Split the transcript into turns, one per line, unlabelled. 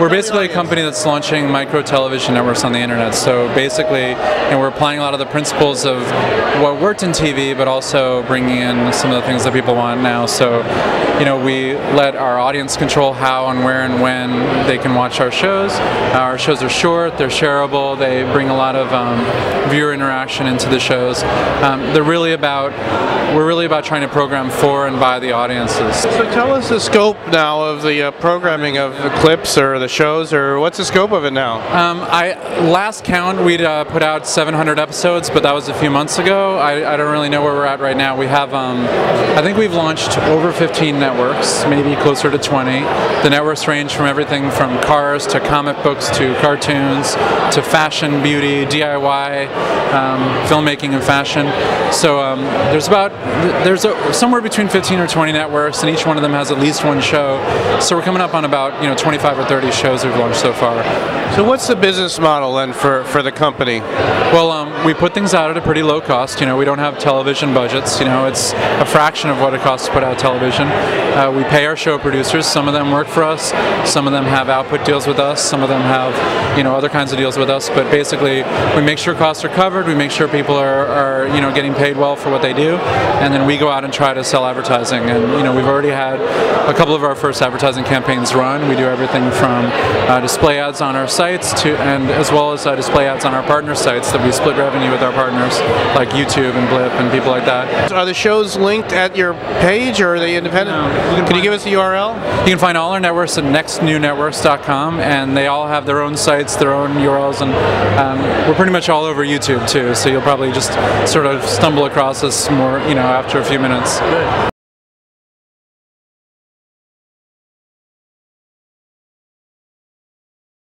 We're basically a company that's launching micro television networks on the internet. So basically, we're applying a lot of the principles of what worked in TV, but also bringing in some of the things that people want now. So, we let our audience control how and where and when they can watch our shows. Our shows are short, they're shareable, they bring a lot of viewer interaction into the shows. We're really about trying to program for and by the audiences.
So tell us the scope now of the programming of the clips or the shows, or what's the scope of it now?
Last count, we'd put out 700 episodes, but that was a few months ago. I don't really know where we're at right now. We have, I think we've launched over 15 networks, maybe closer to 20. The networks range from everything from cars to comic books to cartoons to fashion, beauty, DIY, filmmaking and fashion. So there's somewhere between 15 or 20 networks, and each one of them has at least one show. So we're coming up on about 25 or 30 shows we've launched so far.
So what's the business model then for the company?
Well, we put things out at a pretty low cost. We don't have television budgets. It's a fraction of what it costs to put out television. We pay our show producers. Some of them work for us. Some of them have output deals with us. Some of them have other kinds of deals with us. But basically, we make sure costs are covered. We make sure people are getting paid well for what they do, and then we go out and try to sell advertising. And we've already had a couple of our first advertising campaigns run. We do everything from display ads on our sites and as well as display ads on our partner sites that we split revenue with our partners, like YouTube and Blip and people like that.
Are the shows linked at your page, or are they independent? Can you give us the URL?
You can find all our networks at nextnewnetworks.com, and they all have their own sites, their own URLs, and we're pretty much all over YouTube too. So you'll probably just sort of stumble across us more, after a few minutes.
Good.